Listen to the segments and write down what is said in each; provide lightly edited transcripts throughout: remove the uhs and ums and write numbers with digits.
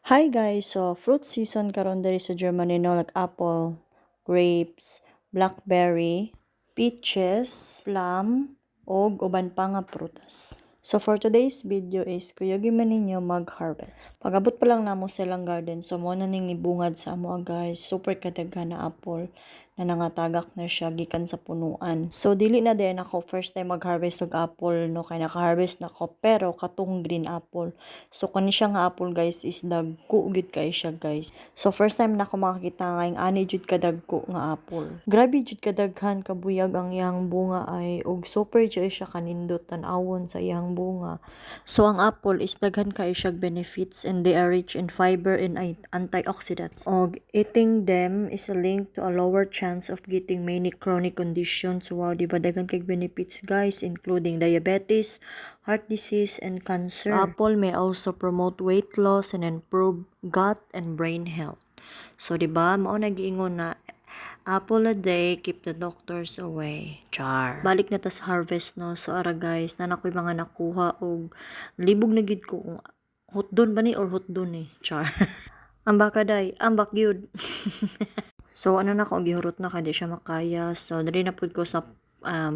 Hi guys, so fruit season karon diri sa Germany no, like apple, grapes, blackberry, peaches, plum, og uban pa nga prutas. So for today's video is kuyog man ninyo mag-harvest. Pagabot pa lang namo sa ilang garden, so mo na ning ibungad sa amo guys, super kadaghan na apple na nangatagak na siya gikan sa punuan. So dili na din ako first time mag-harvest og apple no, kay naka-harvest na ko pero katong green apple. So kani siya nga apple guys is dagko gid kay siya guys. So first time na ako makakita nga yung ani jud kadagko nga apple. Grabe jud kadaghan kabuyag ang iyang bunga ay og super jud siya kanindot tan-awon sa iyang bunga. So ang apple is daghan kay siya benefits and they are rich in fiber and antioxidants. Og eating them is a link to a lower chance of getting many chronic conditions. Wow, di ba daghan kay benefits guys, including diabetes, heart disease, and cancer. Apple may also promote weight loss and improve gut and brain health. So, di ba, mao nagiingon na apple a day, keep the doctors away. Char. Balik na ta sa harvest no. So, ara guys, na nakoy mga nakuha og libog na gid ko kung hotdon ba ni or hotdon ni. Char. Ambak kaday, ambak gyud. So, ano na ko, gihurot na kaya di siya makaya. So, dali na pud ko sa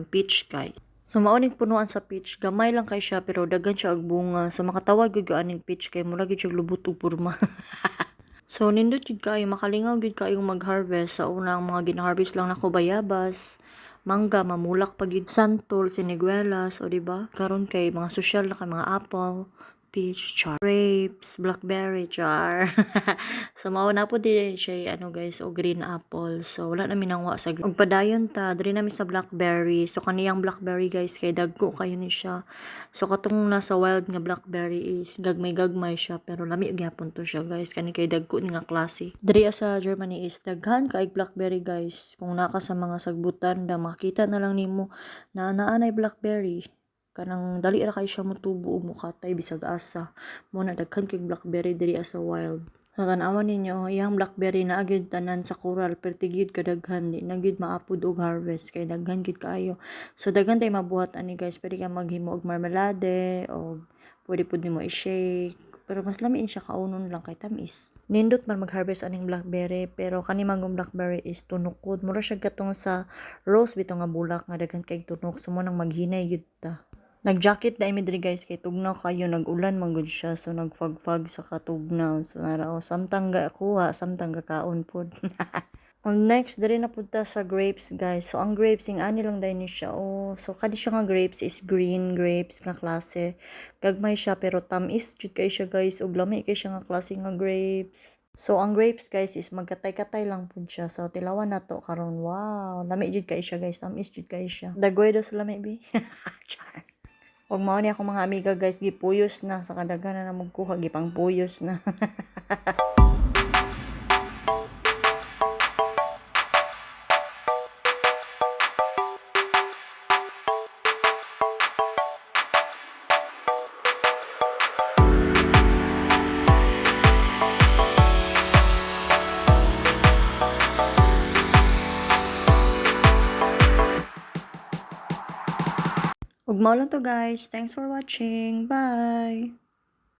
peach guys. So mauning punuan sa peach, gamay lang kay siya pero daghan siya og bunga. So makatawag gyud aning peach kay mura gyud siya lubot ug porma. So nindot gyud kayo makalingaw gyud kayo mag-harvest. Sa unang mga gina-harvest lang nako bayabas, mangga, mamulak pa gyud, santol, siniguelas, o di ba? Karon kay mga social na kay mga apple, peach, char, grapes, blackberry, char. So mao na po din siya ano guys, o green apple. So wala na minangwa sa green. Og padayon ta diri na mi sa blackberry. So kaniyang blackberry guys kay dagko kayo ni siya. So katong nasa wild nga blackberry is gagmay siya pero lami gyapon to siya guys, kani kay dagko ni nga klase. Diri sa Germany is daghan kay blackberry guys. Kung naka sa mga sagbutan da makita na lang nimo na naanay blackberry. Kanang dali ra kay siya motubo og mukatay bisag asa. Mo na daghan kay blackberry diri sa wild. So tan-awon ninyo, iyang blackberry na agyud tanan sa coral perti gyud kadaghan, di na gyud maapod og harvest kay daghan gyud kaayo. So daghan tay mabuhat ani guys, pwede ka maghimo og marmelade o pwede pud nimo i-shake. Pero mas lami siya kaunon lang kay tamis. Nindot man mag-harvest aning blackberry pero kani mangong blackberry is tunokod. Mura siya gatong sa rose bitaw nga bulak nga daghan kay tunok. So mo nang maghinay gyud ta. Nag-jacket na imi diri guys kay tugnaw kayo, nag-ulan man gud siya, so nagfagfag sa katugnaw. So narao samtang ga kuha, samtang ga kaon pod. On next diri na pud ta sa grapes guys. So ang grapes ing ani lang dai ni siya. Oh, so kadi siya nga grapes is green grapes nga klase. Gagmay siya pero tamis jud kay siya guys, ug lami kay siya nga klase nga grapes. So ang grapes guys is magkatay-katay lang pud siya. So tilawan na to karon. Wow, lami jud kay siya guys, tamis jud kay siya. Dagway daw sa lami bi. Char. Og mao ni ako mga amiga guys, gipuyos na sa kadaghanan na magkuha, gipang puyos na. Ug mao lang to guys. Thanks for watching. Bye.